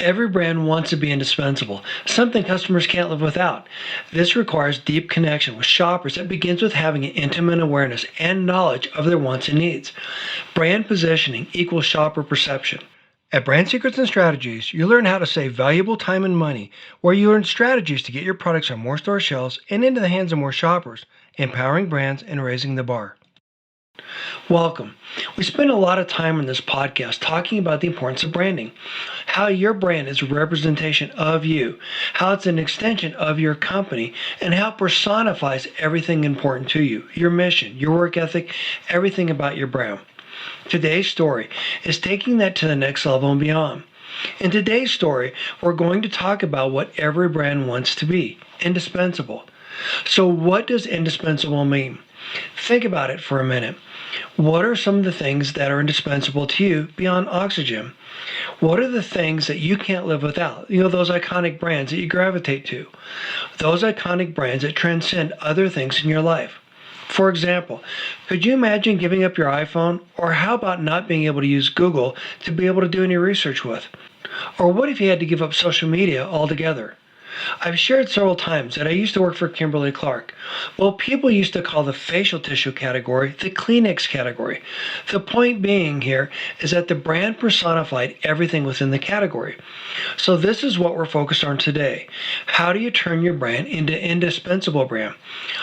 Every brand wants to be indispensable, something customers can't live without. This requires deep connection with shoppers that begins with having an intimate awareness and knowledge of their wants and needs. Brand positioning equals shopper perception. At Brand Secrets and Strategies, you learn how to save valuable time and money, where you learn strategies to get your products on more store shelves and into the hands of more shoppers, empowering brands and raising the bar. Welcome. We spend a lot of time in this podcast talking about the importance of branding, how your brand is a representation of you, how it's an extension of your company, and how it personifies everything important to you, your mission, your work ethic, everything about your brand. Today's story is taking that to the next level and beyond. In today's story, we're going to talk about what every brand wants to be, indispensable. So what does indispensable mean? Think about it for a minute. What are some of the things that are indispensable to you beyond oxygen? What are the things that you can't live without? Those iconic brands that you gravitate to. Those iconic brands that transcend other things in your life. For example, could you imagine giving up your iPhone? Or how about not being able to use Google to be able to do any research with? Or what if you had to give up social media altogether? I've shared several times that I used to work for Kimberly-Clark. Well, people used to call the facial tissue category the Kleenex category. The point being here is that the brand personified everything within the category. So this is what we're focused on today. How do you turn your brand into indispensable brand?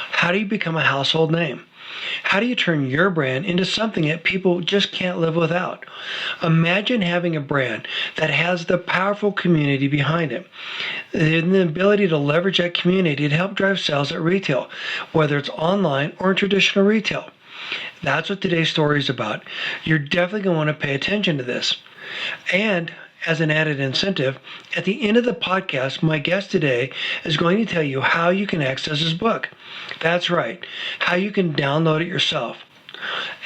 How do you become a household name? How do you turn your brand into something that people just can't live without? Imagine having a brand that has the powerful community behind it, and the ability to leverage that community to help drive sales at retail, whether it's online or in traditional retail. That's what today's story is about. You're definitely going to want to pay attention to this. And as an added incentive, at the end of the podcast, my guest today is going to tell you how you can access his book. That's right, how you can download it yourself.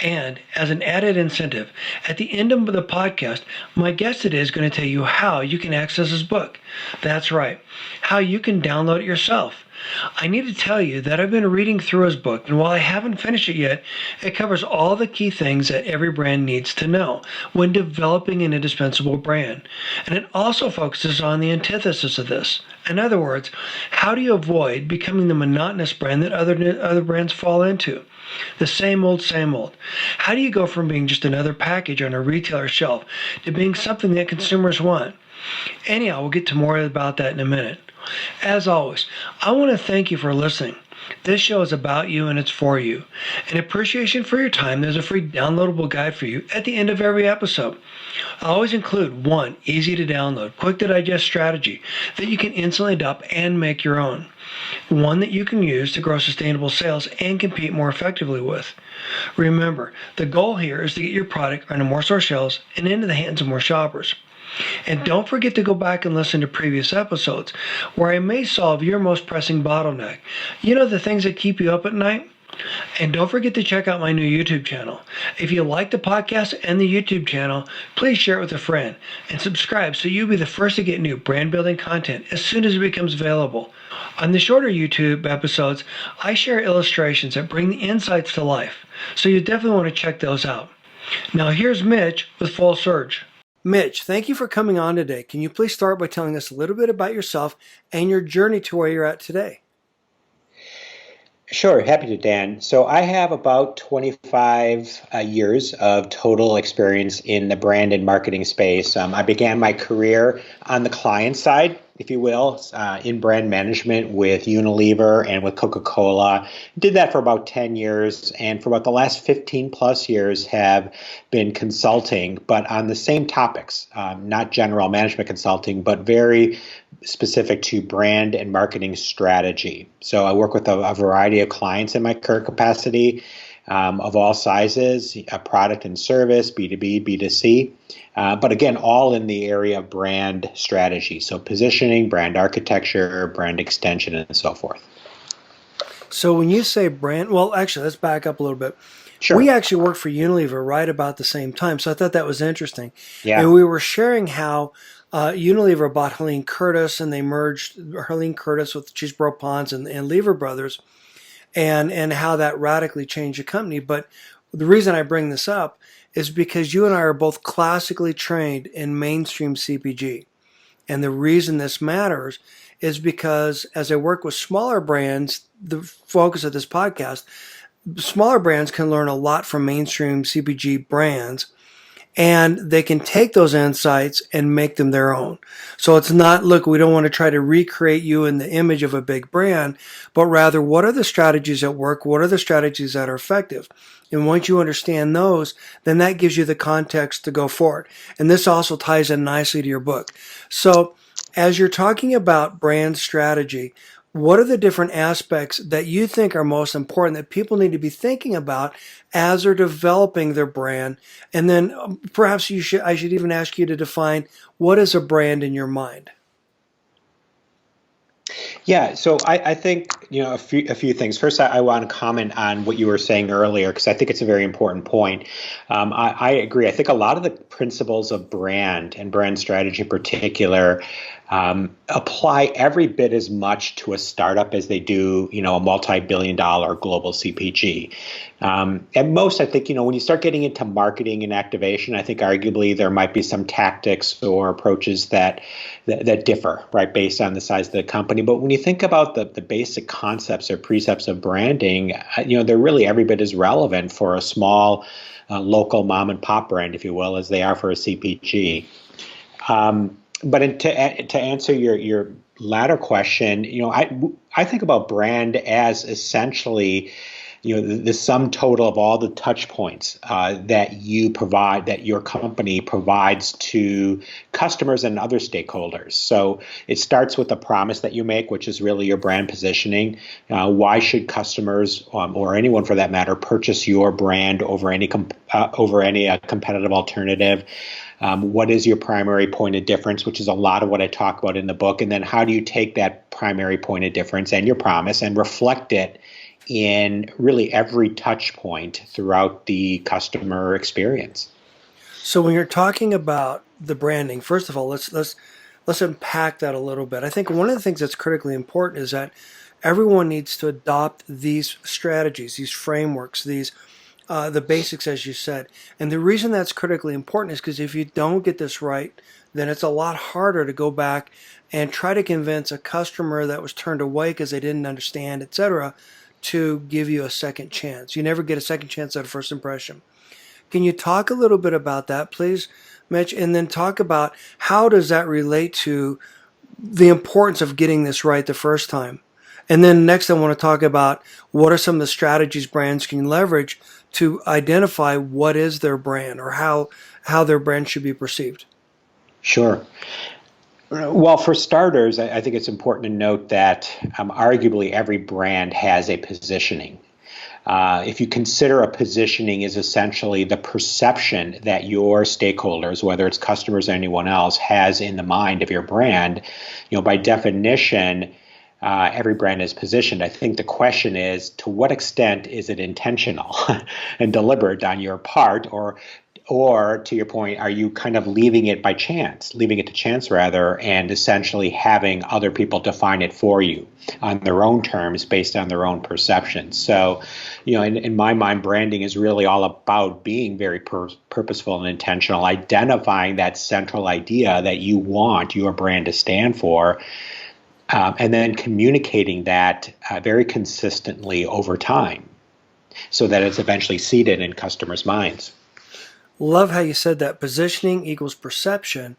And as an added incentive, at the end of the podcast, my guest today is going to tell you how you can access his book. That's right, how you can download it yourself. I need to tell you that I've been reading through his book, and while I haven't finished it yet, it covers all the key things that every brand needs to know when developing an indispensable brand. And it also focuses on the antithesis of this. In other words, how do you avoid becoming the monotonous brand that other brands fall into? The same old, same old. How do you go from being just another package on a retailer shelf to being something that consumers want? Anyhow, we'll get to more about that in a minute. As always, I want to thank you for listening. This show is about you and it's for you. In appreciation for your time, there's a free downloadable guide for you at the end of every episode. I always include one easy to download, quick to digest strategy that you can instantly adopt and make your own. One that you can use to grow sustainable sales and compete more effectively with. Remember, the goal here is to get your product onto more store shelves and into the hands of more shoppers. And don't forget to go back and listen to previous episodes where I may solve your most pressing bottleneck. The things that keep you up at night? And don't forget to check out my new YouTube channel. If you like the podcast and the YouTube channel, please share it with a friend and subscribe so you'll be the first to get new brand building content as soon as it becomes available. On the shorter YouTube episodes, I share illustrations that bring the insights to life, so you definitely want to check those out. Now here's Mitch with FullSurge. Mitch, thank you for coming on today. Can you please start by telling us a little bit about yourself and your journey to where you're at today? Sure, happy to, Dan. So I have about 25 years of total experience in the brand and marketing space. I began my career on the client side, if you will, in brand management with Unilever and with Coca-Cola. Did that for about 10 years, and for about the last 15 plus years have been consulting, but on the same topics, not general management consulting, but very specific to brand and marketing strategy. So I work with a variety of clients in my current capacity, of all sizes, product and service, B2B, B2C, but again, all in the area of brand strategy. So positioning, brand architecture, brand extension, and so forth. So when you say brand, well, actually, let's back up a little bit. Sure. We actually worked for Unilever right about the same time, so I thought that was interesting. Yeah. And we were sharing how Unilever bought Helene Curtis, and they merged Helene Curtis with Cheeseboro Ponds and Lever Brothers, and how that radically changed the company. But the reason I bring this up is because you and I are both classically trained in mainstream CPG. And the reason this matters is because as I work with smaller brands, the focus of this podcast, smaller brands can learn a lot from mainstream CPG brands, and they can take those insights and make them their own. So it's not, look, we don't want to try to recreate you in the image of a big brand, but rather, what are the strategies that work? What are the strategies that are effective? And once you understand those, then that gives you the context to go forward. And this also ties in nicely to your book. So as you're talking about brand strategy, what are the different aspects that you think are most important that people need to be thinking about as they're developing their brand? And then perhaps I should even ask you to define, what is a brand in your mind? Yeah, so I think a few things. First, I want to comment on what you were saying earlier because I think it's a very important point. I agree. I think a lot of the principles of brand and brand strategy in particular apply every bit as much to a startup as they do, a multi-billion-dollar global CPG. At most, I think, when you start getting into marketing and activation, I think arguably there might be some tactics or approaches that differ, right, based on the size of the company. But when you think about the basic concepts or precepts of branding, they're really every bit as relevant for a small local mom and pop brand, if you will, as they are for a CPG. But to answer your latter question, I think about brand as essentially, the sum total of all the touch points that you provide, that your company provides to customers and other stakeholders. So it starts with the promise that you make, which is really your brand positioning. Why should customers or anyone for that matter purchase your brand over any competitive alternative? What is your primary point of difference, which is a lot of what I talk about in the book. And then how do you take that primary point of difference and your promise and reflect it in really every touch point throughout the customer experience? So when you're talking about the branding, first of all, let's unpack that a little bit. I think one of the things that's critically important is that everyone needs to adopt these strategies, these frameworks, the basics, as you said. And the reason that's critically important is because if you don't get this right, then it's a lot harder to go back and try to convince a customer that was turned away because they didn't understand, etc., to give you a second chance. You never get a second chance at a first impression. Can you talk a little bit about that, please, Mitch? And then talk about how does that relate to the importance of getting this right the first time? And then next, I want to talk about what are some of the strategies brands can leverage to identify what is their brand or how their brand should be perceived. Sure. Well, for starters, I think it's important to note that arguably every brand has a positioning. If you consider a positioning is essentially the perception that your stakeholders, whether it's customers or anyone else, has in the mind of your brand, by definition, every brand is positioned. I think the question is, to what extent is it intentional and deliberate on your part, or to your point, are you kind of leaving it to chance rather, and essentially having other people define it for you on their own terms based on their own perceptions? So, in my mind, branding is really all about being very purposeful and intentional, identifying that central idea that you want your brand to stand for, and then communicating that very consistently over time so that it's eventually seated in customers' minds. Love how you said that positioning equals perception.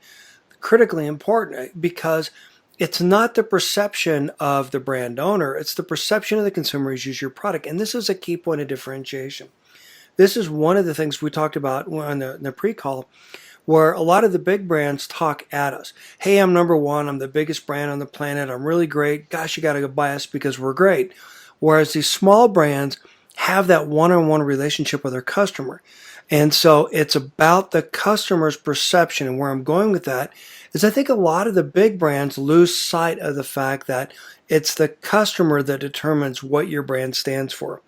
Critically important because it's not the perception of the brand owner, it's the perception of the consumer who's used your product. And this is a key point of differentiation. This is one of the things we talked about in the pre-call, where a lot of the big brands talk at us. Hey, I'm number one. I'm the biggest brand on the planet. I'm really great. Gosh, you got to go buy us because we're great. Whereas these small brands have that one-on-one relationship with their customer. And so it's about the customer's perception. And where I'm going with that is I think a lot of the big brands lose sight of the fact that it's the customer that determines what your brand stands for.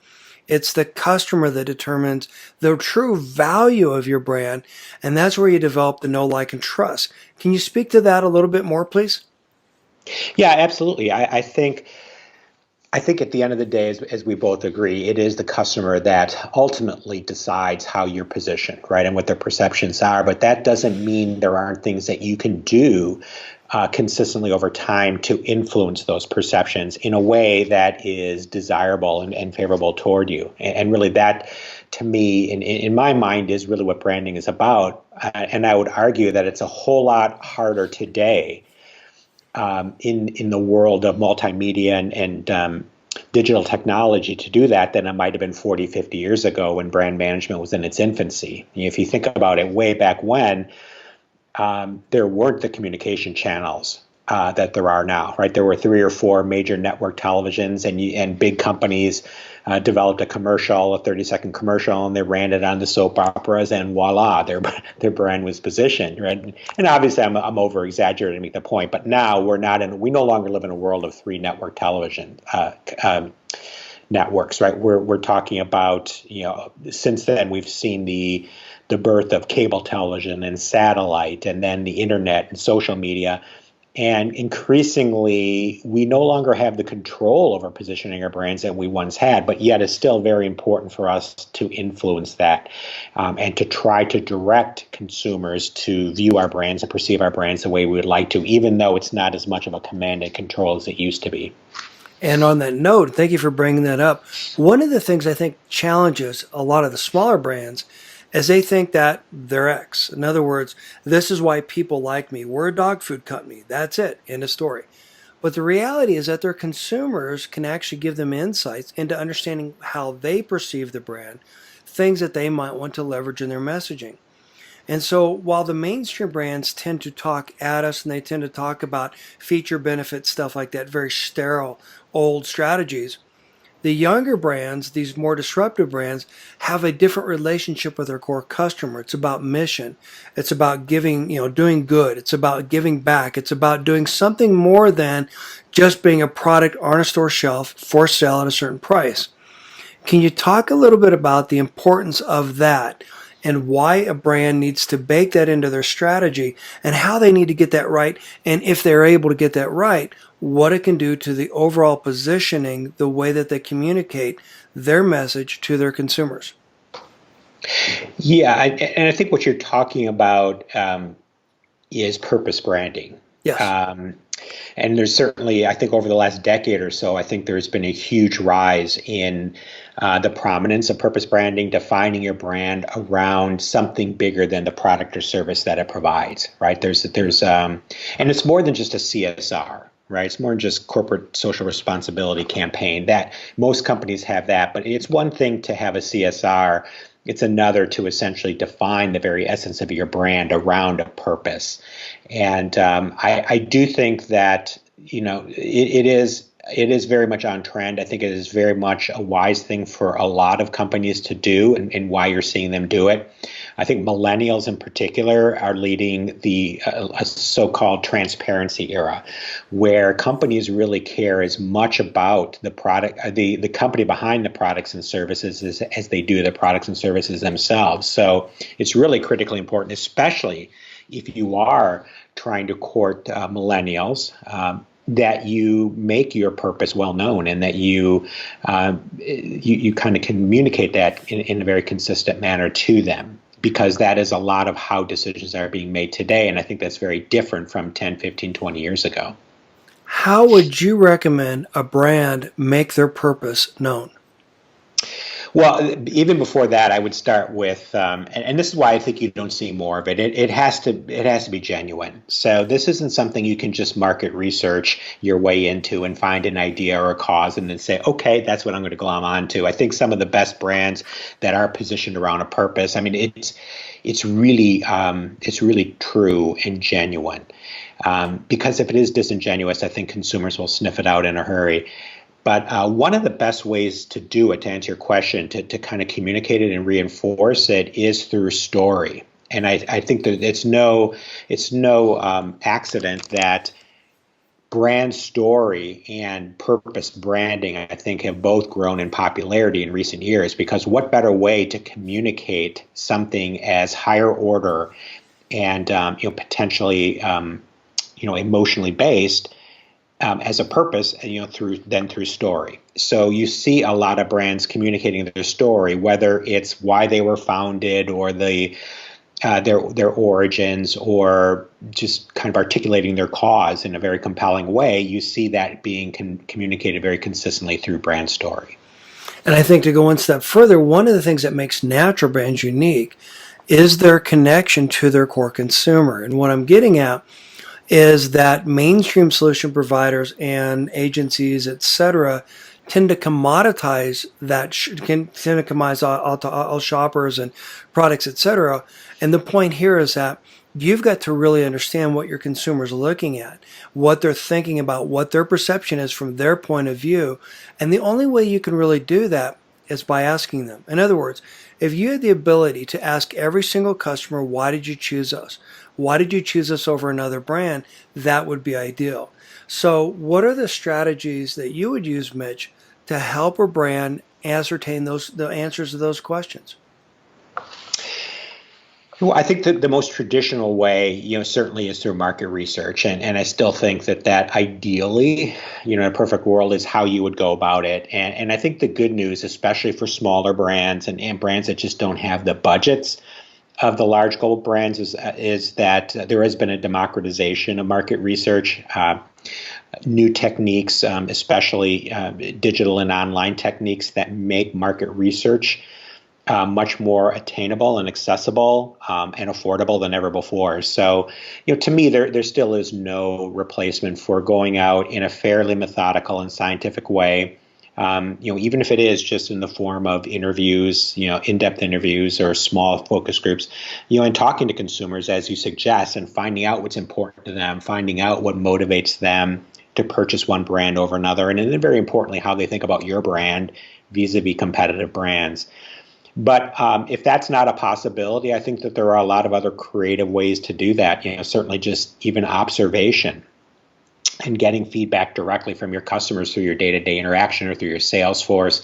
It's the customer that determines the true value of your brand. And that's where you develop the know, like, and trust. Can you speak to that a little bit more, please? Yeah, absolutely. I think at the end of the day, as we both agree, it is the customer that ultimately decides how you're positioned, right, and what their perceptions are. But that doesn't mean there aren't things that you can do consistently over time to influence those perceptions in a way that is desirable and favorable toward you. And really that, to me, in my mind, is really what branding is about. And I would argue that it's a whole lot harder today in the world of multimedia and digital technology to do that than it might have been 40, 50 years ago when brand management was in its infancy. If you think about it, way back when, there weren't the communication channels that there are now, right? There were 3 or 4 major network televisions, and big companies developed a commercial, a 30-second commercial, and they ran it on the soap operas, and voila, their brand was positioned, right? And obviously, I'm over exaggerating to make the point, but now we no longer live in a world of 3 network television networks, right? We're talking about, since then we've seen the birth of cable television and satellite, and then the internet and social media. And increasingly, we no longer have the control over positioning our brands that we once had, but yet it's still very important for us to influence that and to try to direct consumers to view our brands and perceive our brands the way we would like to, even though it's not as much of a command and control as it used to be. And on that note, thank you for bringing that up. One of the things I think challenges a lot of the smaller brands is they think that they're X. In other words, this is why people like me. We're a dog food company. That's it. End of story. But the reality is that their consumers can actually give them insights into understanding how they perceive the brand, things that they might want to leverage in their messaging. And so while the mainstream brands tend to talk at us and they tend to talk about feature benefits, stuff like that, very sterile, old strategies, the younger brands, these more disruptive brands, have a different relationship with their core customer. It's about mission. It's about giving, doing good. It's about giving back. It's about doing something more than just being a product on a store shelf for sale at a certain price. Can you talk a little bit about the importance of that and why a brand needs to bake that into their strategy and how they need to get that right? And if they're able to get that right, what it can do to the overall positioning, the way that they communicate their message to their consumers. Yeah, and I think what you're talking about is purpose branding. Yes. And there's certainly, I think over the last decade or so, I think there's been a huge rise in the prominence of purpose branding, defining your brand around something bigger than the product or service that it provides, right? And it's more than just a CSR. Right, it's more than just corporate social responsibility campaign. That most companies have that, but it's one thing to have a CSR. It's another to essentially define the very essence of your brand around a purpose. And I do think that it is very much on trend. I think it is very much a wise thing for a lot of companies to do, and why you're seeing them do it. I think millennials in particular are leading the so-called transparency era, where companies really care as much about the product, the company behind the products and services as they do the products and services themselves. So it's really critically important, especially if you are trying to court millennials, that you make your purpose well known and that you kind of communicate that in a very consistent manner to them, because that is a lot of how decisions are being made today. And I think that's very different from 10, 15, 20 years ago. How would you recommend a brand make their purpose known? Well, even before that, I would start with, and this is why I think you don't see more of it. It has to be genuine. So this isn't something you can just market research your way into and find an idea or a cause and then say, okay, that's what I'm going to glom onto. I think some of the best brands that are positioned around a purpose, I mean, it's really true and genuine. Because if it is disingenuous, I think consumers will sniff it out in a hurry. But one of the best ways to do it, to answer your question, to kind of communicate it and reinforce it, is through story. And I think that it's no accident that brand story and purpose branding, I think, have both grown in popularity in recent years. Because what better way to communicate something as higher order and potentially emotionally based as a purpose, through story. So you see a lot of brands communicating their story, whether it's why they were founded or the their origins, or just kind of articulating their cause in a very compelling way, you see that being communicated very consistently through brand story. And I think to go one step further, one of the things that makes natural brands unique is their connection to their core consumer. And what I'm getting at is that mainstream solution providers and agencies, et cetera, tend to commoditize all shoppers and products, et cetera. And the point here is that you've got to really understand what your consumer's looking at, what they're thinking about, what their perception is from their point of view. And the only way you can really do that is by asking them. In other words, if you had the ability to ask every single customer, why did you choose us? Why did you choose us over another brand? That would be ideal. So what are the strategies that you would use, Mitch, to help a brand ascertain the answers to those questions? Well, I think that the most traditional way, certainly is through market research. And I still think that ideally, in a perfect world, is how you would go about it. And I think the good news, especially for smaller brands and brands that just don't have the budgets of the large global brands, is that there has been a democratization of market research. New techniques, especially digital and online techniques, that make market research much more attainable and accessible and affordable than ever before. So, to me, there still is no replacement for going out in a fairly methodical and scientific way. Even if it is just in the form of interviews, in-depth interviews or small focus groups, and talking to consumers, as you suggest, and finding out what's important to them, finding out what motivates them to purchase one brand over another, and then very importantly, how they think about your brand vis-a-vis competitive brands. But if that's not a possibility, I think that there are a lot of other creative ways to do that. Certainly just even observation and getting feedback directly from your customers through your day-to-day interaction or through your sales force.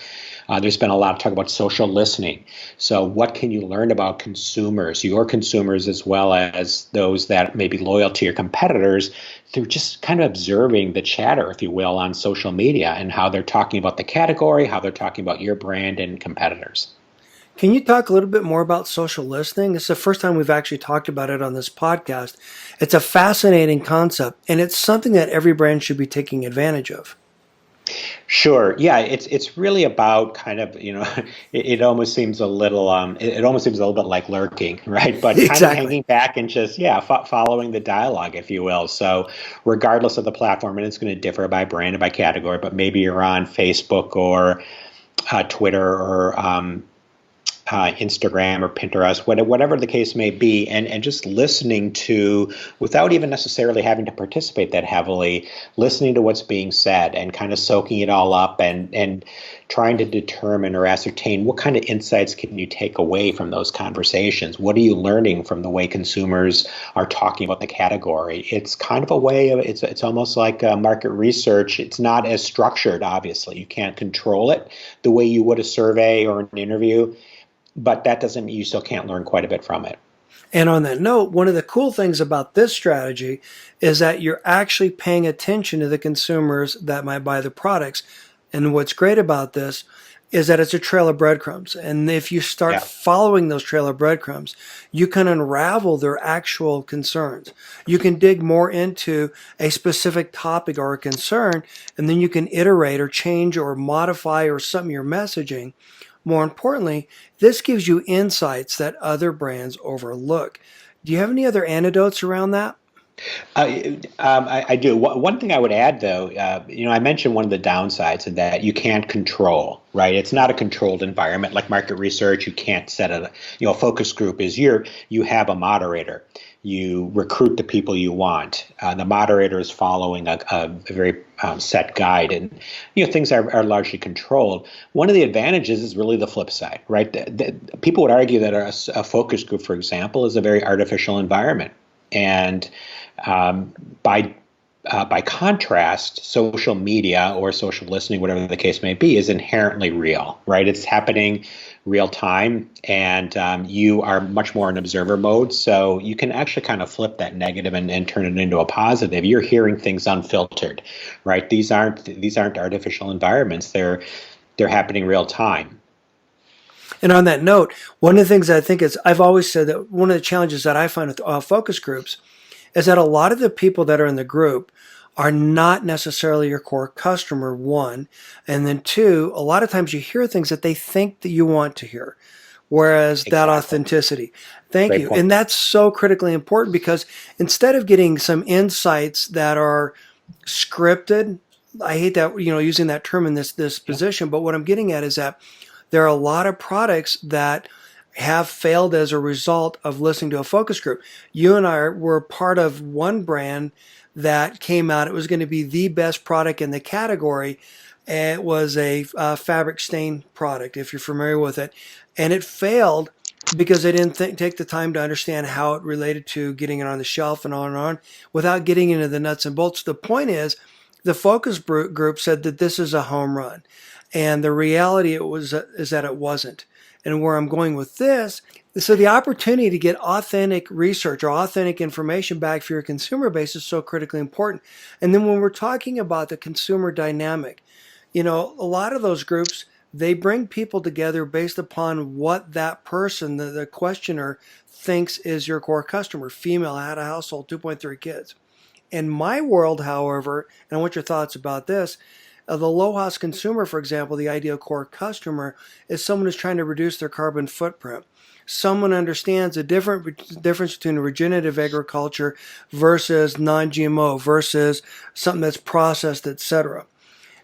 There's been a lot of talk about social listening. So what can you learn about consumers, your consumers, as well as those that may be loyal to your competitors, through just kind of observing the chatter, if you will, on social media and how they're talking about the category, how they're talking about your brand and competitors. Can you talk a little bit more about social listening? It's the first time we've actually talked about it on this podcast. It's a fascinating concept, and it's something that every brand should be taking advantage of. Sure. Yeah, it's really about kind of, it almost seems a little bit like lurking, right? But kind Exactly. of hanging back and just following the dialogue, if you will. So regardless of the platform, and it's going to differ by brand and by category, but maybe you're on Facebook or Twitter or Instagram or Pinterest, whatever the case may be, and just listening to, without even necessarily having to participate that heavily, listening to what's being said and kind of soaking it all up and trying to determine or ascertain what kind of insights can you take away from those conversations. What are you learning from the way consumers are talking about the category? It's kind of a way of, it's almost like market research. It's not as structured, obviously. You can't control it the way you would a survey or an interview. But that doesn't mean you still can't learn quite a bit from it. And on that note, one of the cool things about this strategy is that you're actually paying attention to the consumers that might buy the products. And what's great about this is that it's a trail of breadcrumbs. And if you start following those trail of breadcrumbs, you can unravel their actual concerns. You can dig more into a specific topic or a concern, and then you can iterate or change or modify or something your messaging. More importantly, this gives you insights that other brands overlook. Do you have any other anecdotes around that? I do. One thing I would add, though, I mentioned one of the downsides of that you can't control, right? It's not a controlled environment like market research. You can't set a focus group is you have a moderator. You recruit the people you want. The moderator is following a very set guide, and things are largely controlled. One of the advantages is really the flip side, right? People would argue that a focus group, for example, is a very artificial environment, and by contrast, social media or social listening, whatever the case may be, is inherently real, right? It's happening real time, and you are much more in observer mode. So you can actually kind of flip that negative and turn it into a positive. You're hearing things unfiltered, right? These aren't artificial environments. They're happening real time. And on that note, one of the things I think is I've always said that one of the challenges that I find with focus groups is that a lot of the people that are in the group are not necessarily your core customer, one. And then two, a lot of times you hear things that they think that you want to hear. Whereas that Exactly. authenticity. Thank Great you. point. And that's so critically important because instead of getting some insights that are scripted, I hate that, using that term in this Yeah. position, but what I'm getting at is that there are a lot of products that have failed as a result of listening to a focus group. You and I were part of one brand that came out. It was going to be the best product in the category. It was a fabric stain product, if you're familiar with it. And it failed because they didn't take the time to understand how it related to getting it on the shelf and on without getting into the nuts and bolts. The point is, the focus group said that this is a home run. And the reality is that it wasn't. And where I'm going with this, so the opportunity to get authentic research or authentic information back for your consumer base is so critically important. And then when we're talking about the consumer dynamic, a lot of those groups, they bring people together based upon what that person, the questioner, thinks is your core customer. Female, had a household, 2.3 kids. In my world, however, and I want your thoughts about this, the low-house consumer, for example, the ideal core customer, is someone who's trying to reduce their carbon footprint. Someone understands the difference between regenerative agriculture versus non-GMO versus something that's processed, etc.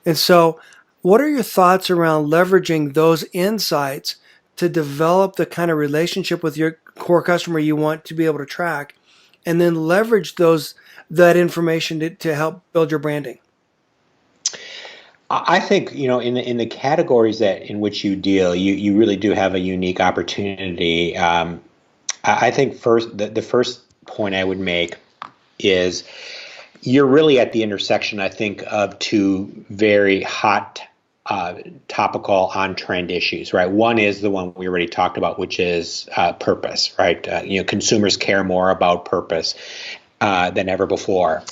And so, what are your thoughts around leveraging those insights to develop the kind of relationship with your core customer you want to be able to track, and then leverage that information to help build your branding? I think, in the categories that in which you deal, you really do have a unique opportunity. I think the first point I would make is you're really at the intersection, I think, of two very hot, topical, on-trend issues, right? One is the one we already talked about, which is purpose, right? Consumers care more about purpose than ever before.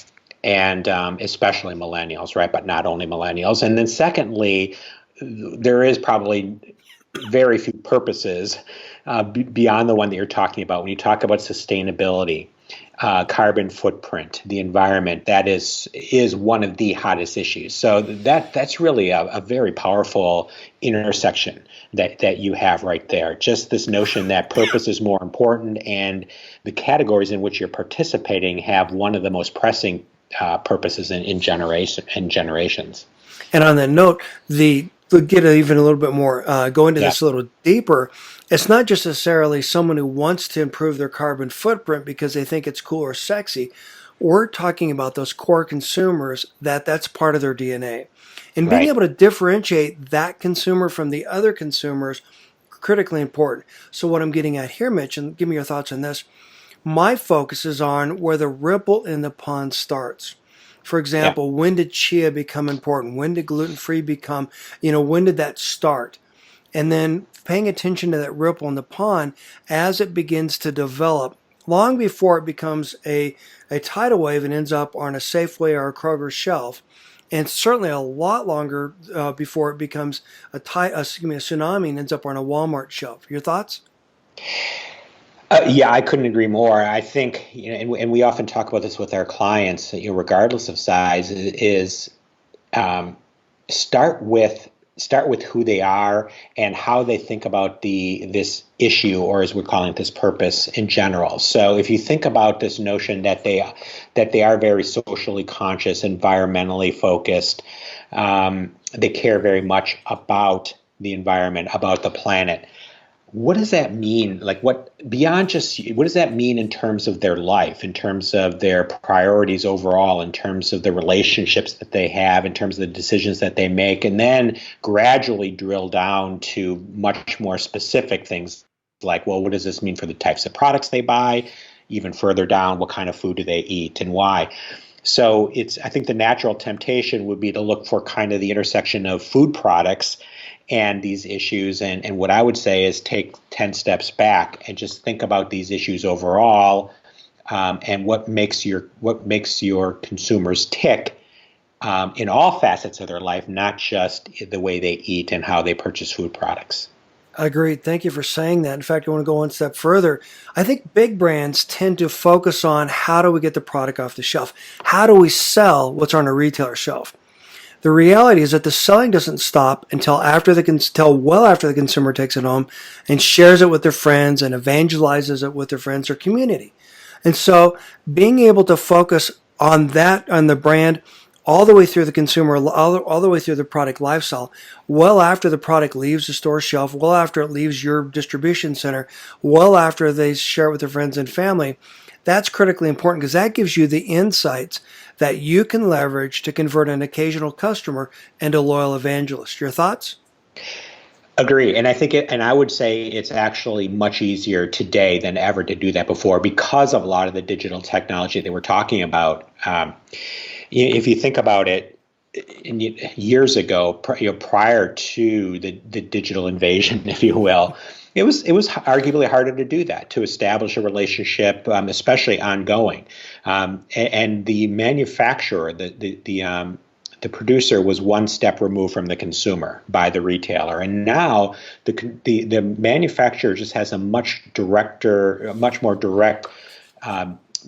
And especially millennials, right? But not only millennials. And then secondly, there is probably very few purposes beyond the one that you're talking about. When you talk about sustainability, carbon footprint, the environment, that is one of the hottest issues. So that's really a very powerful intersection that you have right there. Just this notion that purpose is more important, and the categories in which you're participating have one of the most pressing purposes in generations. And on that note, to get even a little bit more, go into Yeah, this a little deeper, it's not just necessarily someone who wants to improve their carbon footprint because they think it's cool or sexy. We're talking about those core consumers that's part of their DNA. And being right. able to differentiate that consumer from the other consumers, critically important. So what I'm getting at here, Mitch, and give me your thoughts on this. My focus is on where the ripple in the pond starts. For Yeah. example, when did chia become important? When did gluten-free become, when did that start? And then paying attention to that ripple in the pond as it begins to develop, long before it becomes a tidal wave and ends up on a Safeway or a Kroger shelf, and certainly a lot longer before it becomes a tsunami and ends up on a Walmart shelf. Your thoughts? Yeah, I couldn't agree more. I think, and we often talk about this with our clients, regardless of size, is um, start with who they are and how they think about this issue, or as we're calling it, this purpose in general. So if you think about this notion that they are very socially conscious, environmentally focused, they care very much about the environment, about the planet. What does that mean? Like, what does that mean in terms of their life, in terms of their priorities overall, in terms of the relationships that they have, in terms of the decisions that they make, and then gradually drill down to much more specific things like, well, what does this mean for the types of products they buy? Even further down, what kind of food do they eat and why? So I think the natural temptation would be to look for kind of the intersection of food products and these issues. And what I would say is take 10 steps back and just think about these issues overall, and what makes your consumers tick in all facets of their life, not just the way they eat and how they purchase food products. Agreed. Thank you for saying that. In fact, I want to go one step further. I think big brands tend to focus on how do we get the product off the shelf? How do we sell what's on a retailer shelf? The reality is that the selling doesn't stop until well after the consumer takes it home and shares it with their friends and evangelizes it with their friends or community. And so being able to focus on that, on the brand, all the way through the consumer, all the way through the product lifestyle, well after the product leaves the store shelf, well after it leaves your distribution center, well after they share it with their friends and family, that's critically important because that gives you the insights that you can leverage to convert an occasional customer into a loyal evangelist. Your thoughts? Agree. And I would say it's actually much easier today than ever to do that before because of a lot of the digital technology that we're talking about. If you think about it, years ago, prior to the digital invasion, if you will, it was arguably harder to do that, to establish a relationship, especially ongoing. And the manufacturer, the producer was one step removed from the consumer by the retailer, and now the manufacturer just has a much more direct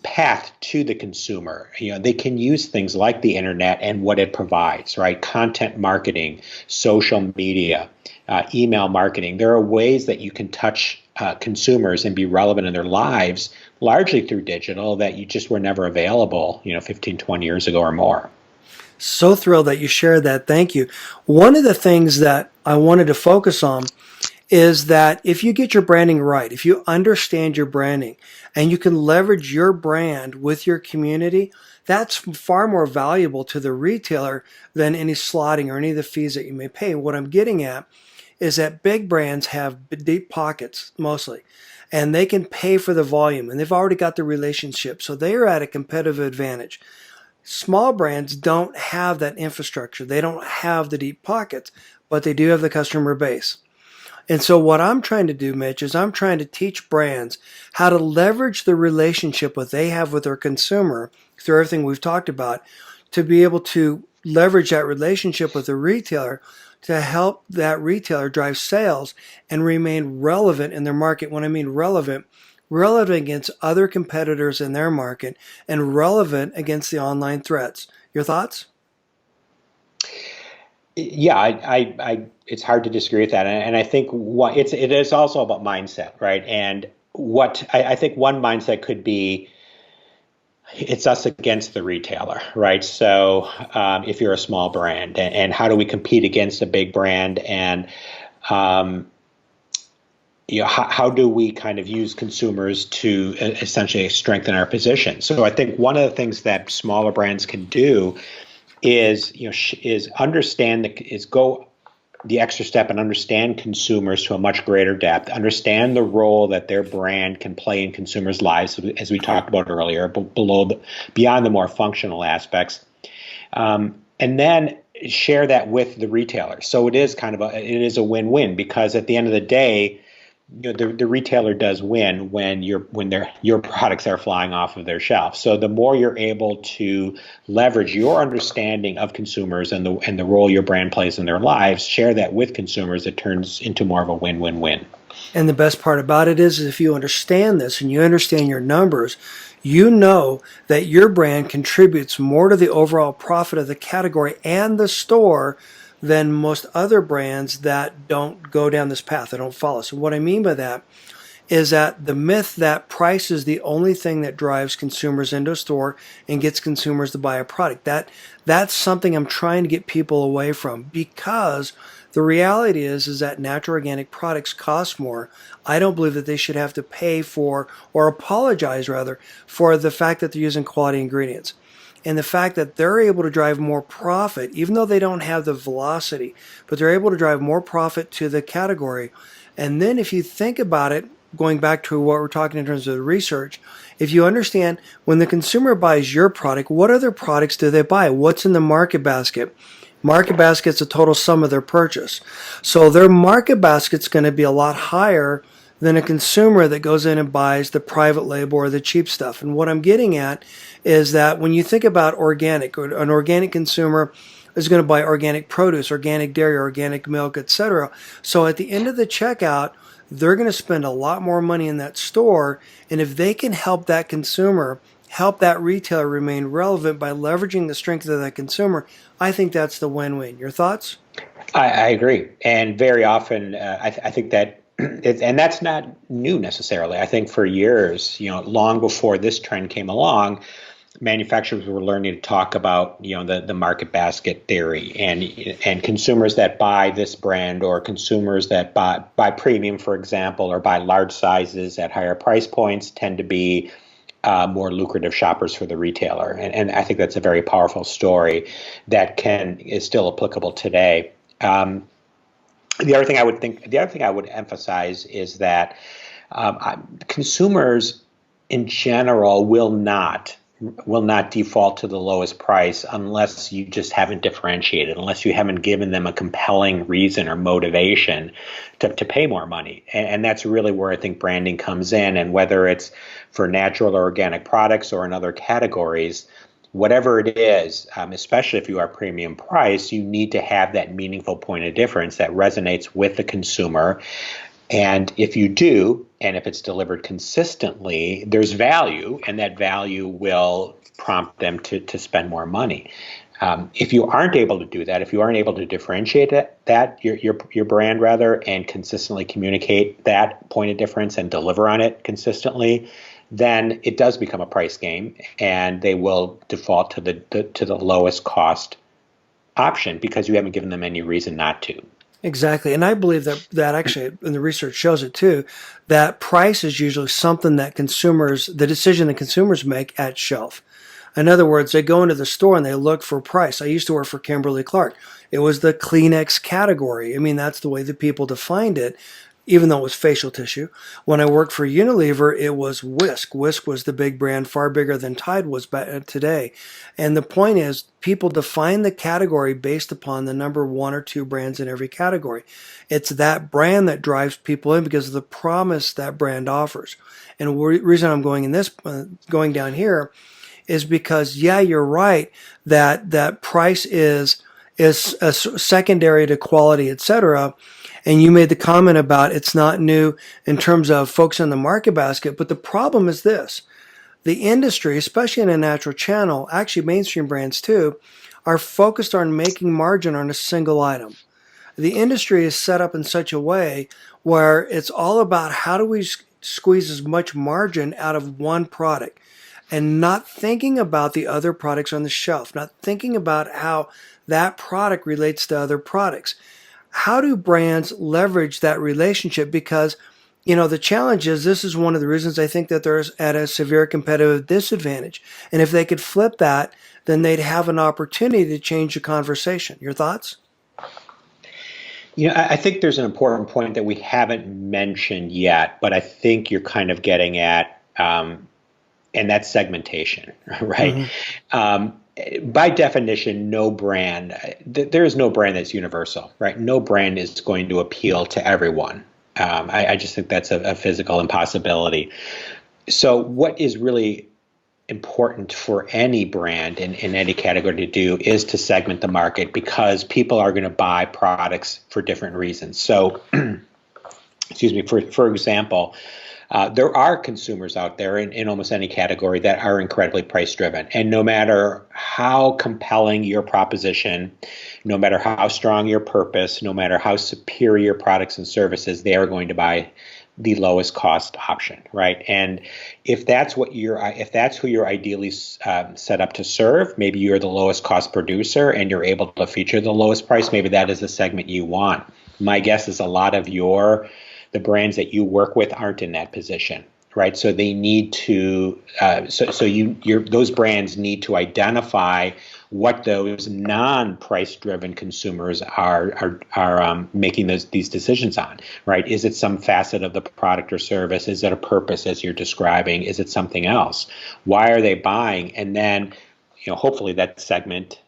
path to the consumer. They can use things like the internet and what it provides, right? Content marketing, social media, email marketing. There are ways that you can touch consumers and be relevant in their lives, largely through digital, that you just were never available, 15, 20 years ago or more. So thrilled that you shared that. Thank you. One of the things that I wanted to focus on is that if you get your branding right, if you understand your branding and you can leverage your brand with your community, that's far more valuable to the retailer than any slotting or any of the fees that you may pay. What I'm getting at is that big brands have deep pockets mostly, and they can pay for the volume, and they've already got the relationship, so they are at a competitive advantage. Small brands don't have that infrastructure. They don't have the deep pockets, but they do have the customer base. And so what I'm trying to do, Mitch, is I'm trying to teach brands how to leverage the relationship that they have with their consumer through everything we've talked about to be able to leverage that relationship with the retailer to help that retailer drive sales and remain relevant in their market. When I mean relevant against other competitors in their market and relevant against the online threats. Your thoughts? Yeah, it's hard to disagree with that, and I think it is also about mindset, right? And what I think one mindset could be, it's us against the retailer, right? So if you're a small brand, and how do we compete against a big brand, and how do we kind of use consumers to essentially strengthen our position? So I think one of the things that smaller brands can do is go the extra step and understand consumers to a much greater depth, understand the role that their brand can play in consumers' lives, as we talked about earlier, beyond the more functional aspects, and then share that with the retailer. So it is a win-win, because at the end of the day, the retailer does win when your products are flying off of their shelf. So the more you're able to leverage your understanding of consumers and the role your brand plays in their lives, share that with consumers, it turns into more of a win-win-win. And the best part about it is if you understand this and you understand your numbers, you know that your brand contributes more to the overall profit of the category and the store than most other brands that don't go down this path, that don't follow. So what I mean by that is that the myth that price is the only thing that drives consumers into a store and gets consumers to buy a product, that's something I'm trying to get people away from, because the reality is that natural organic products cost more. I don't believe that they should have to pay for, or apologize rather, for the fact that they're using quality ingredients. And the fact that they're able to drive more profit, even though they don't have the velocity, but they're able to drive more profit to the category. And then if you think about it, going back to what we're talking in terms of the research, if you understand when the consumer buys your product, what other products do they buy? What's in the market basket? Market basket's the total sum of their purchase. So their market basket's going to be a lot higher than a consumer that goes in and buys the private label or the cheap stuff. And what I'm getting at is that when you think about organic, or an organic consumer is going to buy organic produce, organic dairy, organic milk, etc. So at the end of the checkout, they're going to spend a lot more money in that store. And if they can help that consumer, help that retailer remain relevant by leveraging the strength of that consumer, I think that's the win-win. Your thoughts? I agree. And very often, I think that, and that's not new necessarily. I think for years, long before this trend came along, manufacturers were learning to talk about, the market basket theory, and consumers that buy this brand, or consumers that buy premium, for example, or buy large sizes at higher price points, tend to be more lucrative shoppers for the retailer. And I think that's a very powerful story that is still applicable today. The other thing I would emphasize is that consumers in general will not default to the lowest price unless you just haven't differentiated, unless you haven't given them a compelling reason or motivation to pay more money. And that's really where I think branding comes in. And whether it's for natural or organic products or in other categories, whatever it is, especially if you are premium price, you need to have that meaningful point of difference that resonates with the consumer. And if you do, and if it's delivered consistently, there's value, and that value will prompt them to spend more money. If you aren't able to do that, if you aren't able to differentiate your brand rather, and consistently communicate that point of difference and deliver on it consistently, then it does become a price game, and they will default to the lowest cost option because you haven't given them any reason not to. Exactly. And I believe that actually, and the research shows it too, that price is usually something that the decision that consumers make at shelf. In other words, they go into the store and they look for price. I used to work for Kimberly-Clark. It was the Kleenex category. I mean, that's the way that people defined it, even though it was facial tissue. When I worked for Unilever, it was Whisk. Whisk was the big brand, far bigger than Tide was today. And the point is, people define the category based upon the number one or two brands in every category. It's that brand that drives people in because of the promise that brand offers. And the reason I'm going down here is because, yeah, you're right that price is a secondary to quality, etc. And you made the comment about it's not new in terms of folks in the market basket. But the problem is this. The industry, especially in a natural channel, actually mainstream brands too, are focused on making margin on a single item. The industry is set up in such a way where it's all about how do we squeeze as much margin out of one product, and not thinking about the other products on the shelf, not thinking about how that product relates to other products. How do brands leverage that relationship? Because, the challenge is, this is one of the reasons I think that they're at a severe competitive disadvantage. And if they could flip that, then they'd have an opportunity to change the conversation. Your thoughts? I think there's an important point that we haven't mentioned yet, but I think you're kind of getting at, and that's segmentation, right? Mm-hmm. By definition, no brand, there is no brand that's universal, right? No brand is going to appeal to everyone. I just think that's a physical impossibility. So what is really important for any brand in any category to do is to segment the market, because people are going to buy products for different reasons. So, excuse me, for example, there are consumers out there in almost any category that are incredibly price driven. And no matter how compelling your proposition, no matter how strong your purpose, no matter how superior products and services, they are going to buy the lowest cost option, right? And if that's who you're ideally set up to serve, maybe you're the lowest cost producer and you're able to feature the lowest price, maybe that is the segment you want. My guess is a lot of the brands that you work with aren't in that position, right? So they need to, those brands need to identify what those non-price driven consumers are making these decisions on, right? Is it some facet of the product or service? Is it a purpose as you're describing? Is it something else? Why are they buying? And then, hopefully that segment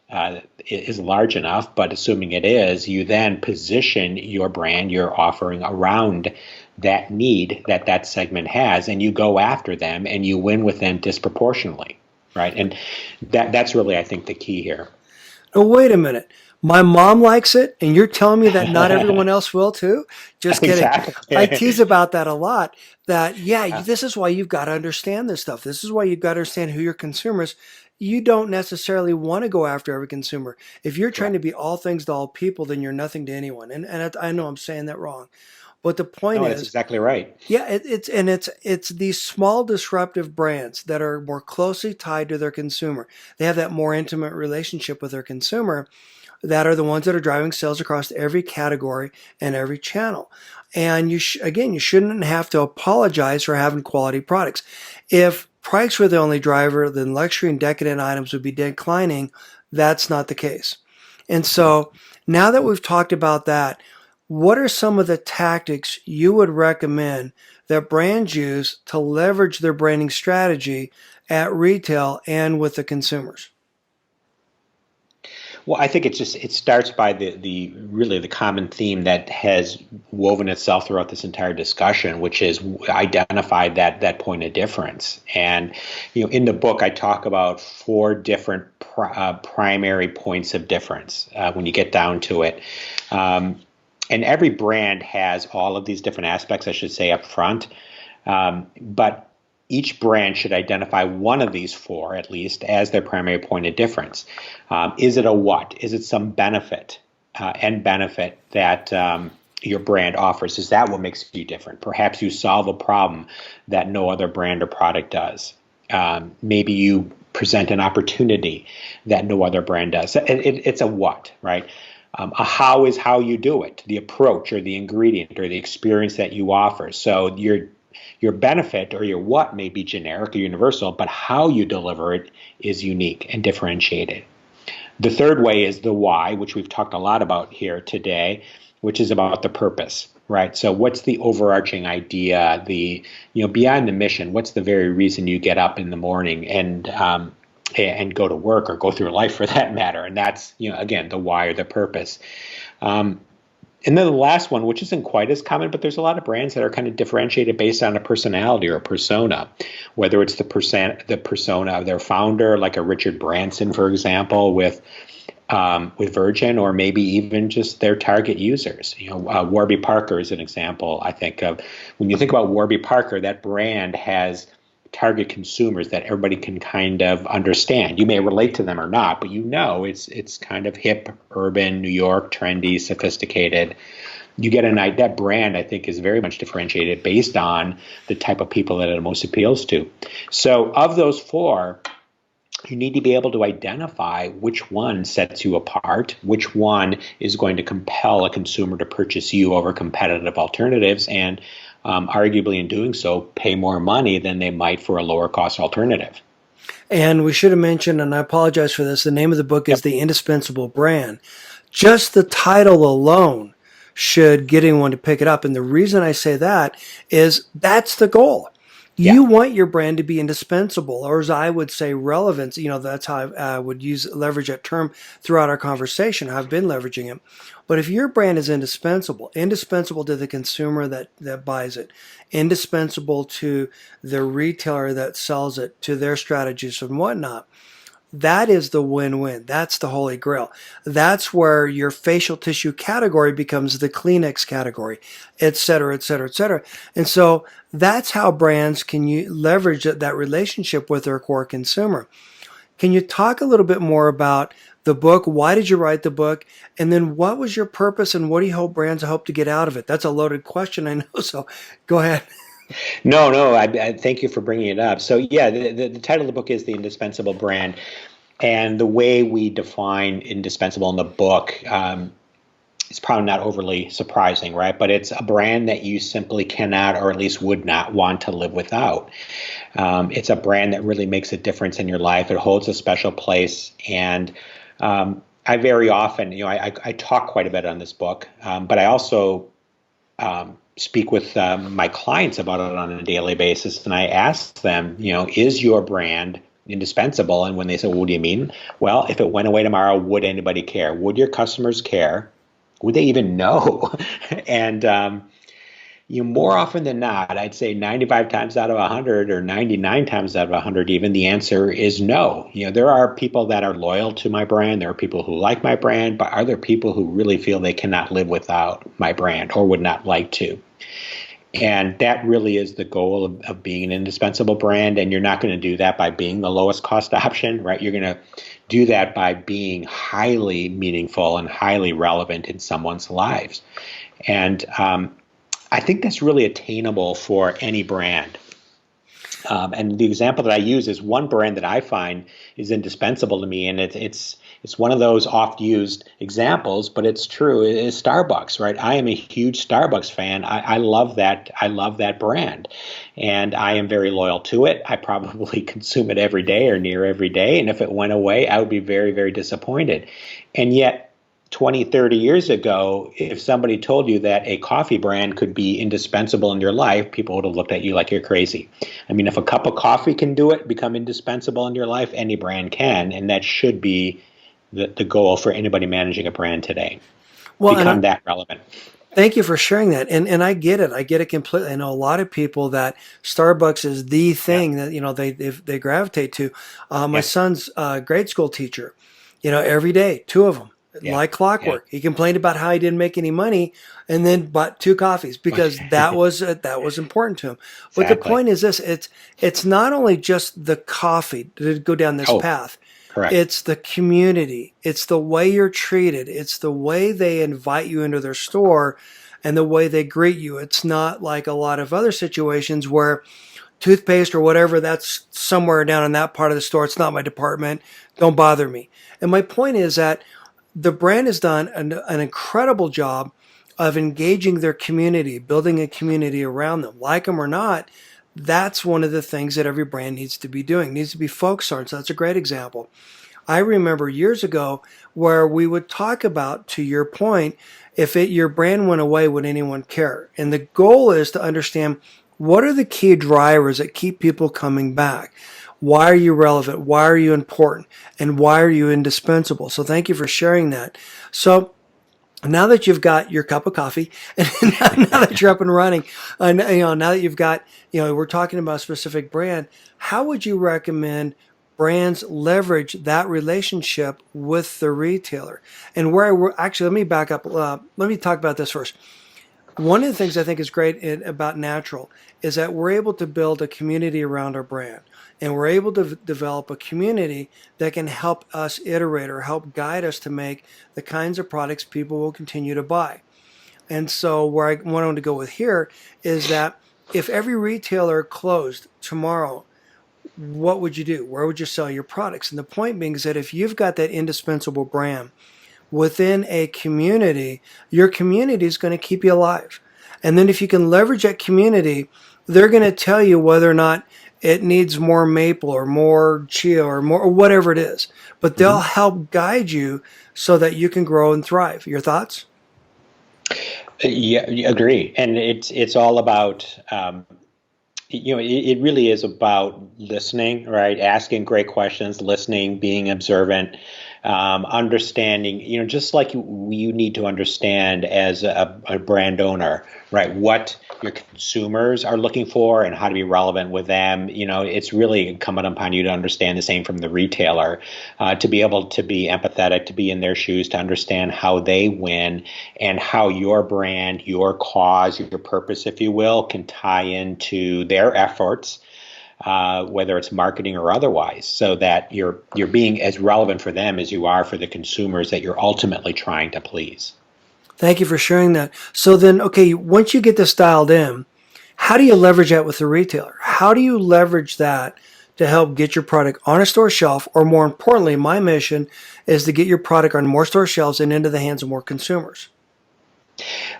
is large enough, but assuming it is, you then position your brand, your offering around that need that segment has, and you go after them and you win with them disproportionately, right? And that's really, I think, the key here. Oh, wait a minute. My mom likes it, and you're telling me that not everyone else will too? Just kidding. I Exactly. tease about that a lot. That, yeah, Uh, this is why you've got to understand this stuff. This is why you've got to understand who your consumers. You don't necessarily want to go after every consumer. If you're trying to Correct. be all things to all people, then you're nothing to anyone. And I know I'm saying that wrong. But the point No, that's is, exactly right. yeah, it's these small disruptive brands that are more closely tied to their consumer. They have that more intimate relationship with their consumer that are the ones that are driving sales across every category and every channel. And again, you shouldn't have to apologize for having quality products. If price were the only driver, then luxury and decadent items would be declining. That's not the case. And so now that we've talked about that, what are some of the tactics you would recommend that brands use to leverage their branding strategy at retail and with the consumers? Well, I think it starts by the really the common theme that has woven itself throughout this entire discussion, which is identify that point of difference. And in the book, I talk about four different primary points of difference when you get down to it. And every brand has all of these different aspects, I should say, up front. But each brand should identify one of these four, at least, as their primary point of difference. Is it a what? Is it some benefit, end benefit that your brand offers? Is that what makes you different? Perhaps you solve a problem that no other brand or product does. Maybe you present an opportunity that no other brand does. It's a what, right? A how is how you do it, the approach or the ingredient or the experience that you offer. So your benefit or your what may be generic or universal, but how you deliver it is unique and differentiated. The third way is the why, which we've talked a lot about here today, which is about the purpose, right? So what's the overarching idea, beyond the mission, what's the very reason you get up in the morning and go to work or go through life for that matter? And that's, again, the why or the purpose. And then the last one, which isn't quite as common, but there's a lot of brands that are kind of differentiated based on a personality or a persona, whether it's the persona of their founder, like a Richard Branson, for example, with Virgin, or maybe even just their target users. Warby Parker is an example, I think, of when you think about Warby Parker, that brand has target consumers that everybody can kind of understand. You may relate to them or not, but it's kind of hip, urban, New York, trendy, sophisticated. You get that brand, I think, is very much differentiated based on the type of people that it most appeals to. So of those four, you need to be able to identify which one sets you apart, which one is going to compel a consumer to purchase you over competitive alternatives, and arguably in doing so, pay more money than they might for a lower cost alternative. And we should have mentioned, and I apologize for this, the name of the book is Yep. The Indispensable Brand. Just the title alone should get anyone to pick it up. And the reason I say that is that's the goal. Yeah. You want your brand to be indispensable, or as I would say, relevance. That's how I would leverage that term throughout our conversation. I've been leveraging it. But if your brand is indispensable to the consumer that buys it, indispensable to the retailer that sells it, to their strategies and whatnot, that is the win-win. That's the holy grail. That's where your facial tissue category becomes the Kleenex category, et cetera, et cetera, et cetera. And so that's how brands can leverage that relationship with their core consumer. Can you talk a little bit more about the book? Why did you write the book? And then what was your purpose and what do you hope brands hope to get out of it? That's a loaded question, I know. So go ahead. No. I thank you for bringing it up. So yeah, the title of the book is The Indispensable Brand, and the way we define indispensable in the book is probably not overly surprising, right? But it's a brand that you simply cannot, or at least would not, want to live without. It's a brand that really makes a difference in your life. It holds a special place, and I very often, I talk quite a bit on this book, but I also speak with my clients about it on a daily basis, and I ask them, is your brand indispensable? And when they say, well, what do you mean? Well, if it went away tomorrow, would anybody care? Would your customers care? Would they even know? And more often than not, I'd say 95 times out of 100 or 99 times out of 100 even, the answer is no. There are people that are loyal to my brand. There are people who like my brand, but are there people who really feel they cannot live without my brand or would not like to? And that really is the goal of being an indispensable brand. And you're not going to do that by being the lowest cost option, right? You're going to do that by being highly meaningful and highly relevant in someone's lives. And I think that's really attainable for any brand. And the example that I use is one brand that I find is indispensable to me, and it's one of those oft-used examples, but it's true. It is Starbucks, right? I am a huge Starbucks fan. I love that. I love that brand, and I am very loyal to it. I probably consume it every day or near every day, and if it went away, I would be very, very disappointed. And yet, 20, 30 years ago, if somebody told you that a coffee brand could be indispensable in your life, people would have looked at you like you're crazy. I mean, if a cup of coffee can do it, become indispensable in your life, any brand can, and that should be the goal for anybody managing a brand today. Well, become that relevant. Thank you for sharing that. And I get it. I get it completely. I know a lot of people that Starbucks is the thing that, they gravitate to. My son's grade school teacher, every day, two of them. Like clockwork. He complained about how he didn't make any money and then bought 2 coffees because that was important to him. But the point is this, it's not only just the coffee to go down this path. Correct. It's the community. It's the way you're treated. It's the way they invite you into their store and the way they greet you. It's not like a lot of other situations where toothpaste or whatever, that's somewhere down in that part of the store. It's not my department. Don't bother me. And my point is that the brand has done an incredible job of engaging their community, building a community around them. Like them or not, that's one of the things that every brand needs to be doing, needs to be focused on. So that's a great example. I remember years ago where we would talk about, to your point, if your brand went away, would anyone care? And the goal is to understand what are the key drivers that keep people coming back. Why are you relevant? Why are you important? And why are you indispensable? So thank you for sharing that. So now that you've got your cup of coffee, and now that you're up and running, and now that you've got, we're talking about a specific brand, how would you recommend brands leverage that relationship with the retailer? And actually, let me back up. Let me talk about this first. One of the things I think is great about Natural is that we're able to build a community around our brand. And we're able to develop a community that can help us iterate or help guide us to make the kinds of products people will continue to buy. And so where I wanted to go with here is that if every retailer closed tomorrow, what would you do? Where would you sell your products? And the point being is that if you've got that indispensable brand within a community, your community is going to keep you alive. And then if you can leverage that community, they're going to tell you whether or not it needs more maple or more chia or more, or whatever it is. But they'll help guide you so that you can grow and thrive. Your thoughts? Yeah, agree. And it's all about, it really is about listening, right? Asking great questions, listening, being observant, understanding, just like you need to understand as a brand owner, right? What your consumers are looking for and how to be relevant with them. It's really incumbent upon you to understand the same from the retailer, to be able to be empathetic, to be in their shoes, to understand how they win and how your brand, your cause, your purpose, if you will, can tie into their efforts, whether it's marketing or otherwise, so that you're being as relevant for them as you are for the consumers that you're ultimately trying to please. Thank you for sharing that. So then, okay, once you get this dialed in, how do you leverage that with the retailer? How do you leverage that to help get your product on a store shelf? Or more importantly, my mission is to get your product on more store shelves and into the hands of more consumers.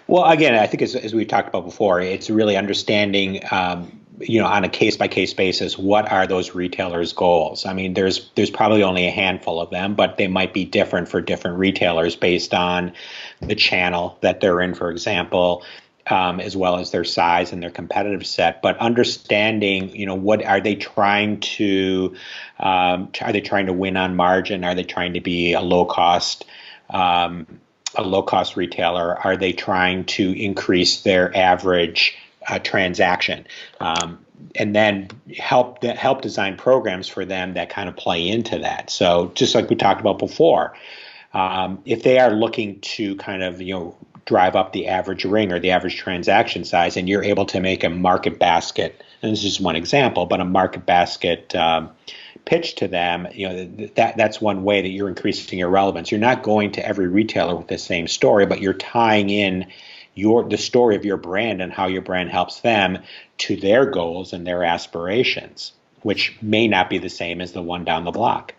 Well, again, I think as we talked about before, it's really understanding, on a case-by-case basis, what are those retailers' goals? I mean, there's probably only a handful of them, but they might be different for different retailers based on the channel that they're in, for example, as well as their size and their competitive set. But understanding, what are they trying to? Are they trying to win on margin? Are they trying to be a low-cost a low-cost retailer, are they trying to increase their average transaction? And then help design programs for them that kind of play into that. So just like we talked about before, if they are looking to kind of drive up the average ring or the average transaction size, and you're able to make a market basket, and this is just one example, but a market basket pitch to them, that's one way that you're increasing your relevance. You're not going to every retailer with the same story, but you're tying in the story of your brand and how your brand helps them to their goals and their aspirations, which may not be the same as the one down the block.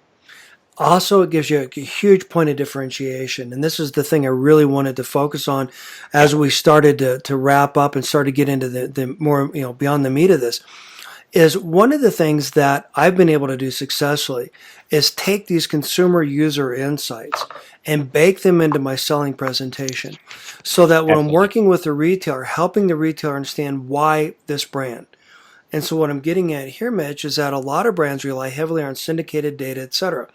Also, it gives you a huge point of differentiation. And this is the thing I really wanted to focus on as we started to wrap up and start to get into the more, beyond the meat of this, is one of the things that I've been able to do successfully is take these consumer user insights and bake them into my selling presentation so that when I'm working with a retailer, helping the retailer understand why this brand. And so what I'm getting at here, Mitch, is that a lot of brands rely heavily on syndicated data, et cetera.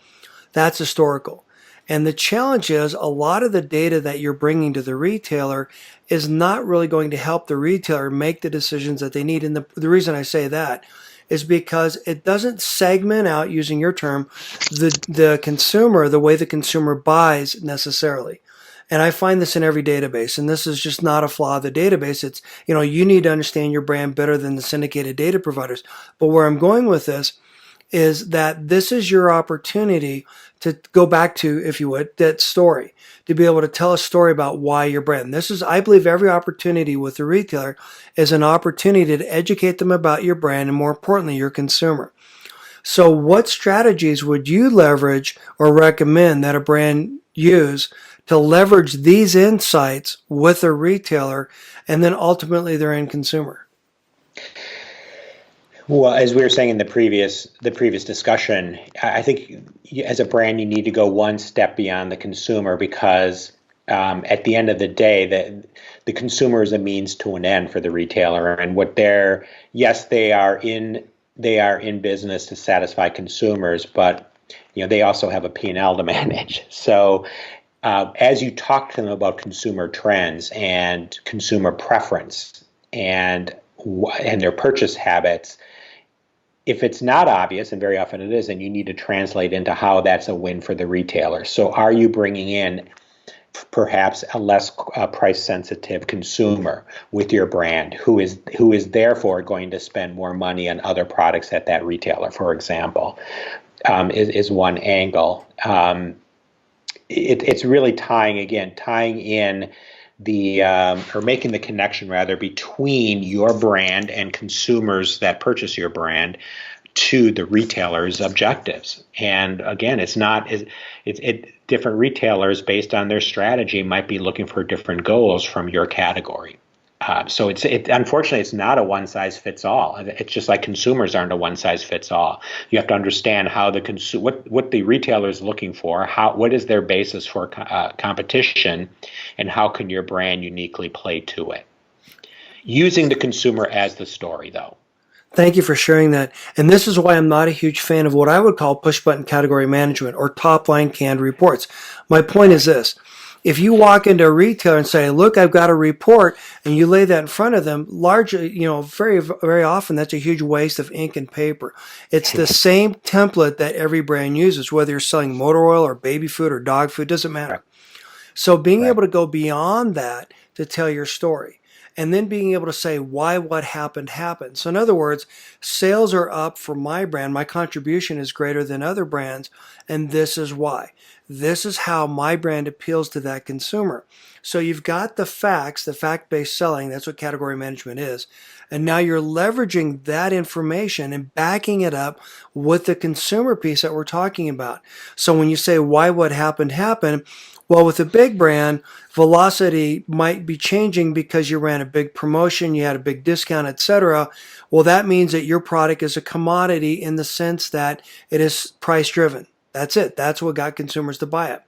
That's historical. And the challenge is a lot of the data that you're bringing to the retailer is not really going to help the retailer make the decisions that they need. And the reason I say that is because it doesn't segment out, using your term, the consumer, the way the consumer buys necessarily. And I find this in every database, and this is just not a flaw of the database. It's, you need to understand your brand better than the syndicated data providers. But where I'm going with this is that this is your opportunity to go back to, if you would, that story, to be able to tell a story about why your brand. This is, I believe, every opportunity with the retailer is an opportunity to educate them about your brand and, more importantly, your consumer. So what strategies would you leverage or recommend that a brand use to leverage these insights with a retailer and then ultimately their end consumer? Well, as we were saying in the previous discussion, I think as a brand you need to go one step beyond the consumer, because at the end of the day, the consumer is a means to an end for the retailer, and they are in business to satisfy consumers, but they also have a P&L to manage. So as you talk to them about consumer trends and consumer preference and their purchase habits, if it's not obvious, and very often it is, then you need to translate into how that's a win for the retailer. So are you bringing in perhaps a less price-sensitive consumer with your brand who is therefore going to spend more money on other products at that retailer, for example, is one angle. It's really tying in or making the connection rather between your brand and consumers that purchase your brand to the retailer's objectives. And again, different retailers based on their strategy might be looking for different goals from your category. So unfortunately, it's not a one-size-fits-all. It's just like consumers aren't a one-size-fits-all. You have to understand how what the retailer is looking for, what is their basis for competition, and how can your brand uniquely play to it. Using the consumer as the story, though. Thank you for sharing that. And this is why I'm not a huge fan of what I would call push-button category management or top-line canned reports. My point is this. If you walk into a retailer and say, look, I've got a report, and you lay that in front of them, largely, very, very often that's a huge waste of ink and paper. It's the same template that every brand uses, whether you're selling motor oil or baby food or dog food, doesn't matter. Right. So being able to go beyond that to tell your story, and then being able to say why what happened. So in other words, sales are up for my brand. My contribution is greater than other brands, and this is why. This is how my brand appeals to that consumer. So you've got the facts, the fact-based selling. That's what category management is. And now you're leveraging that information and backing it up with the consumer piece that we're talking about. So when you say why what happened, well, with a big brand, velocity might be changing because you ran a big promotion, you had a big discount, etc. Well, that means that your product is a commodity in the sense that it is price driven. That's it. That's what got consumers to buy it.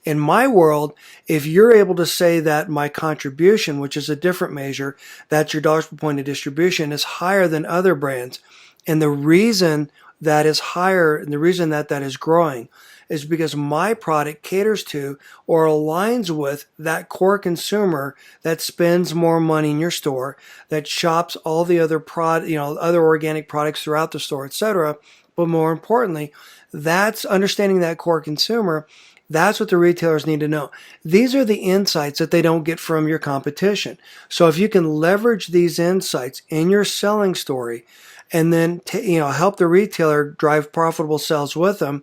In my world, if you're able to say that my contribution, which is a different measure, that's your dollars per point of distribution, is higher than other brands, and the reason that is higher and the reason that is growing is because my product caters to or aligns with that core consumer that spends more money in your store, that shops all the other other organic products throughout the store, etc. But more importantly, that's understanding that core consumer. That's what the retailers need to know. These are the insights that they don't get from your competition. So if you can leverage these insights in your selling story and then help the retailer drive profitable sales with them,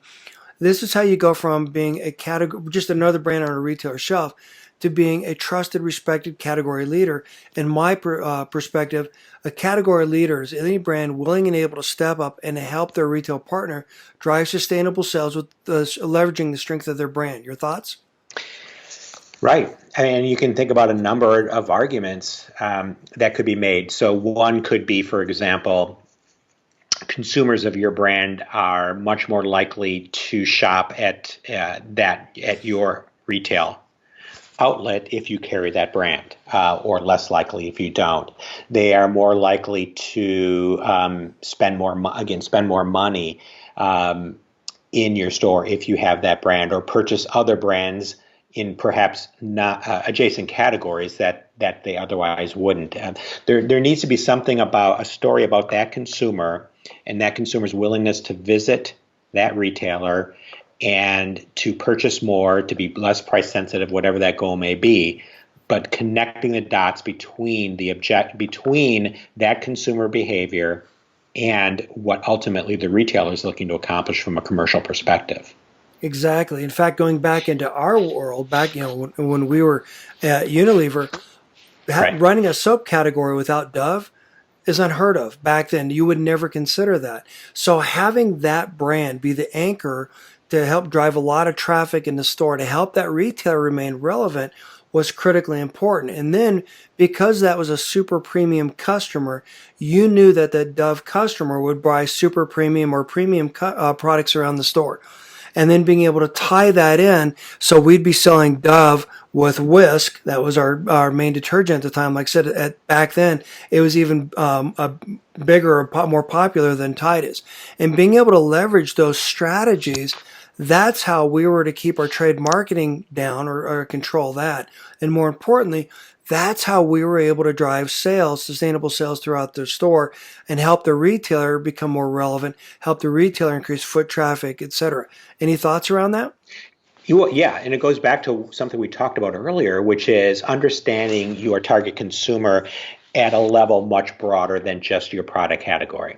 this is how you go from being a category, just another brand on a retailer shelf, to being a trusted, respected category leader. In my perspective, a category leader is any brand willing and able to step up and help their retail partner drive sustainable sales with leveraging the strength of their brand. Your thoughts? Right. I mean, you can think about a number of arguments that could be made. So one could be, for example, consumers of your brand are much more likely to shop at your retail outlet if you carry that brand, or less likely if you don't. They are more likely to spend more money in your store if you have that brand, or purchase other brands in perhaps not adjacent categories that they otherwise wouldn't. There needs to be something about a story about that consumer and that consumer's willingness to visit that retailer and to purchase more, to be less price sensitive, whatever that goal may be, but connecting the dots between between that consumer behavior and what ultimately the retailer is looking to accomplish from a commercial perspective. Exactly. In fact, going back into our world, when we were at Unilever, Right. running a soap category without Dove is unheard of. Back then, you would never consider that. So having that brand be the anchor to help drive a lot of traffic in the store, to help that retailer remain relevant, was critically important. And then because that was a super premium customer, you knew that the Dove customer would buy super premium or premium products around the store. And then being able to tie that in, so we'd be selling Dove with Whisk. That was our main detergent at the time. Like I said, back then, it was even bigger or more popular than Tide is. And being able to leverage those strategies, that's how we were to keep our trade marketing down or control that. And more importantly, that's how we were able to drive sales, sustainable sales throughout the store, and help the retailer become more relevant, help the retailer increase foot traffic, etc. Any thoughts around that? Yeah, and it goes back to something we talked about earlier, which is understanding your target consumer at a level much broader than just your product category.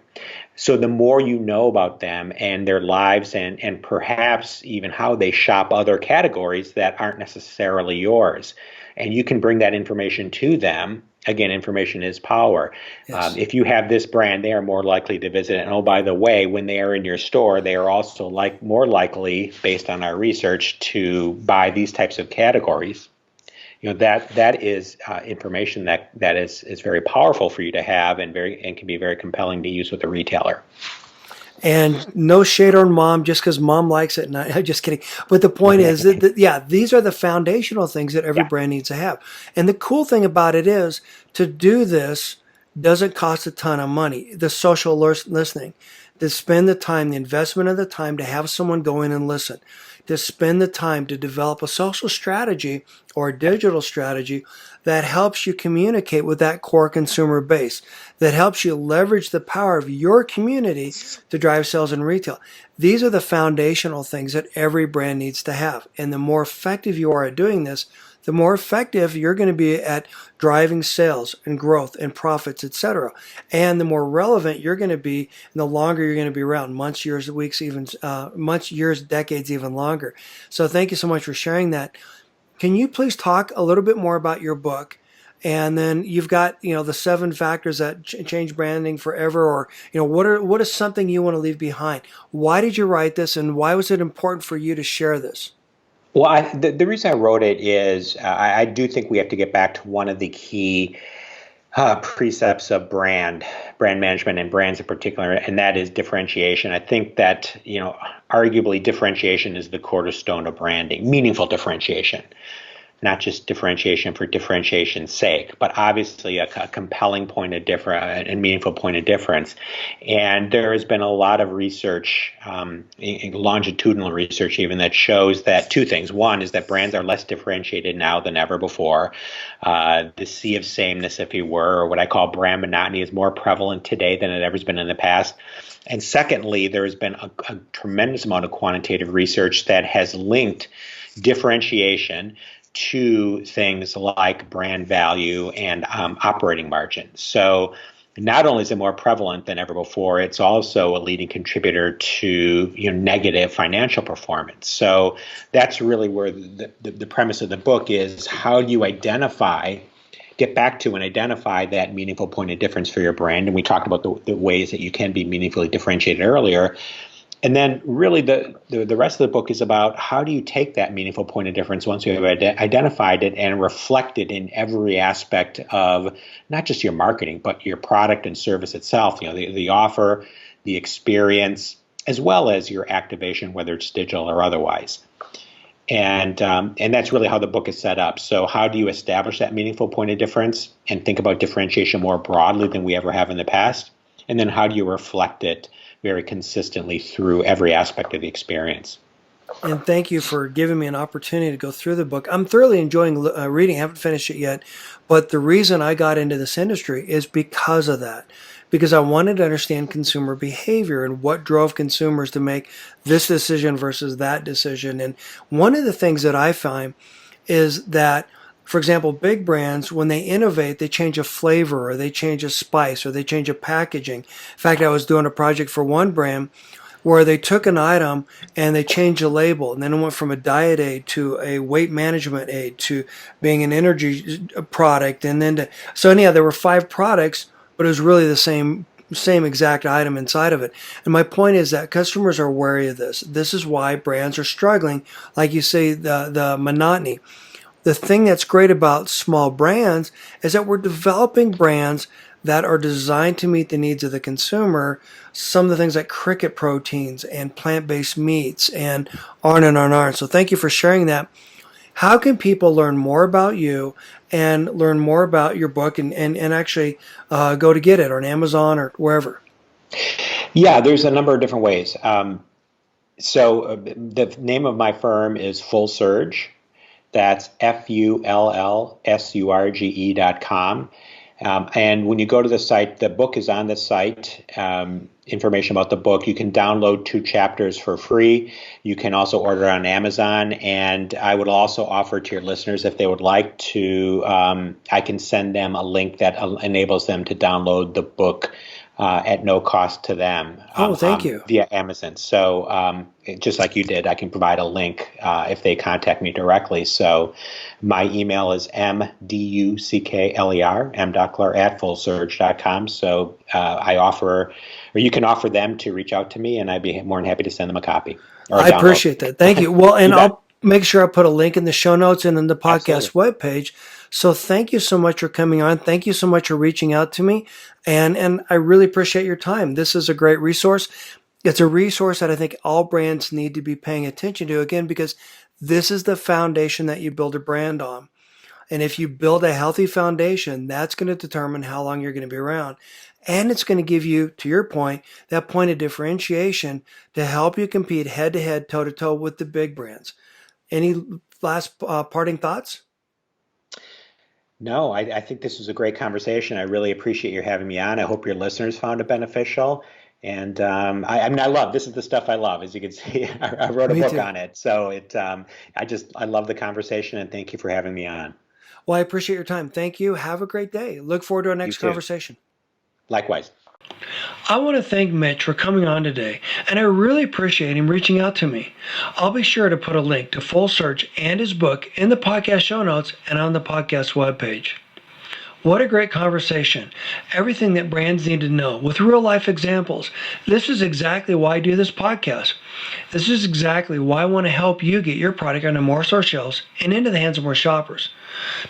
So the more you know about them and their lives and perhaps even how they shop other categories that aren't necessarily yours, and you can bring that information to them. Again, information is power. Yes. If you have this brand, they are more likely to visit it. And oh, by the way, when they are in your store, they are also more likely, based on our research, to buy these types of categories. That is information that is very powerful for you to have and can be very compelling to use with a retailer. And no shade on mom just because mom likes it. And I'm just kidding. But the point is that, these are the foundational things that every brand needs to have. And the cool thing about it is to do this doesn't cost a ton of money. The social listening, to spend the time, the investment of the time to have someone go in and listen, to spend the time to develop a social strategy or a digital strategy that helps you communicate with that core consumer base, that helps you leverage the power of your community to drive sales in retail. These are the foundational things that every brand needs to have. And the more effective you are at doing this, the more effective you're going to be at driving sales and growth and profits, etc. And the more relevant you're going to be, and the longer you're going to be around, months, years, weeks, even months, years, decades, even longer. So thank you so much for sharing that. Can you please talk a little bit more about your book? And then you've got, the 7 factors that change branding forever, or, what is something you want to leave behind? Why did you write this, and why was it important for you to share this? Well, the reason I wrote it is I do think we have to get back to one of the key precepts of brand management and brands in particular, and that is differentiation. I think that, arguably differentiation is the cornerstone of branding, meaningful differentiation. not just differentiation for differentiation's sake, but obviously a compelling point of difference and meaningful point of difference. And there has been a lot of research, longitudinal research even, that shows that two things. One is that brands are less differentiated now than ever before. The sea of sameness, if you were, or what I call brand monotony, is more prevalent today than it ever has been in the past. And secondly, there has been a tremendous amount of quantitative research that has linked differentiation to things like brand value and operating margin. So not only is it more prevalent than ever before, it's also a leading contributor to negative financial performance. So that's really where the premise of the book is: how do you get back to and identify that meaningful point of difference for your brand? And we talked about the ways that you can be meaningfully differentiated earlier. And then really the rest of the book is about how do you take that meaningful point of difference once you have identified it and reflect it in every aspect of not just your marketing, but your product and service itself, the offer, the experience, as well as your activation, whether it's digital or otherwise. And that's really how the book is set up. So how do you establish that meaningful point of difference and think about differentiation more broadly than we ever have in the past? And then how do you reflect it very consistently through every aspect of the experience? And thank you for giving me an opportunity to go through the book. I'm thoroughly enjoying reading. I haven't finished it yet, but the reason I got into this industry is because of that. Because I wanted to understand consumer behavior and what drove consumers to make this decision versus that decision. And one of the things that I find is that, for example, big brands, when they innovate, they change a flavor or they change a spice or they change a packaging. In fact, I was doing a project for one brand where they took an item and they changed the label, and then it went from a diet aid to a weight management aid to being an energy product. And then so anyhow, there were 5 products, but it was really the same exact item inside of it. And my point is that customers are wary of this. This is why brands are struggling, like you say, the monotony. The thing that's great about small brands is that we're developing brands that are designed to meet the needs of the consumer. Some of the things like cricket proteins and plant-based meats and on and on and on. So thank you for sharing that. How can people learn more about you and learn more about your book and actually go to get it on Amazon or wherever? Yeah, there's a number of different ways. So the name of my firm is FullSurge. That's FullSurge.com. And when you go to the site, the book is on the site. Information about the book. You can download 2 chapters for free. You can also order it on Amazon. And I would also offer to your listeners, if they would like to, I can send them a link that enables them to download the book at no cost to them. Thank you. Via Amazon. So just like you did, I can provide a link if they contact me directly. So my email is mduckler@FullSurge.com. So I offer, or you can offer them to reach out to me, and I'd be more than happy to send them a copy. I appreciate that. Thank you. Well, and I'll make sure I put a link in the show notes and in the podcast webpage. So thank you so much for coming on. Thank you so much for reaching out to me. And I really appreciate your time. This is a great resource. It's a resource that I think all brands need to be paying attention to, again, because this is the foundation that you build a brand on. And if you build a healthy foundation, that's going to determine how long you're going to be around. And it's going to give you, to your point, that point of differentiation to help you compete head-to-head, toe-to-toe with the big brands. Any last parting thoughts? No, I think this was a great conversation. I really appreciate you having me on. I hope your listeners found it beneficial. And I love, this is the stuff I love. As you can see, I wrote a book on it. So I love the conversation, and thank you for having me on. Well, I appreciate your time. Thank you. Have a great day. Look forward to our next conversation. Likewise. I want to thank Mitch for coming on today, and I really appreciate him reaching out to me. I'll be sure to put a link to FullSurge and his book in the podcast show notes and on the podcast webpage. What a great conversation. Everything that brands need to know with real life examples. This is exactly why I do this podcast. This is exactly why I want to help you get your product onto more store shelves and into the hands of more shoppers.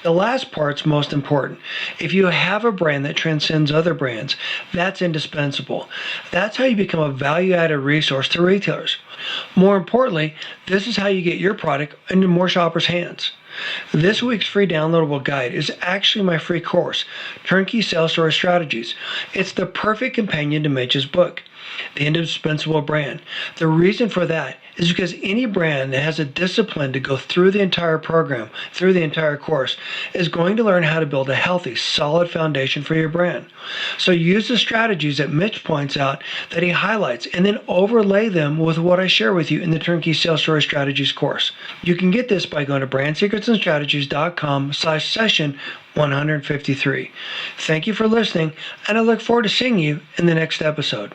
The last part's most important. If you have a brand that transcends other brands, that's indispensable. That's how you become a value-added resource to retailers. More importantly, this is how you get your product into more shoppers' hands. This week's free downloadable guide is actually my free course, Turnkey Sales Story Strategies. It's the perfect companion to Mitch's book, The Indispensable Brand. The reason for that is because any brand that has a discipline to go through the entire program, through the entire course, is going to learn how to build a healthy, solid foundation for your brand. So use the strategies that Mitch points out, that he highlights, and then overlay them with what I share with you in the Turnkey Sales Story Strategies course. You can get this by going to brandsecretsandstrategies.com/session 153. Thank you for listening, and I look forward to seeing you in the next episode.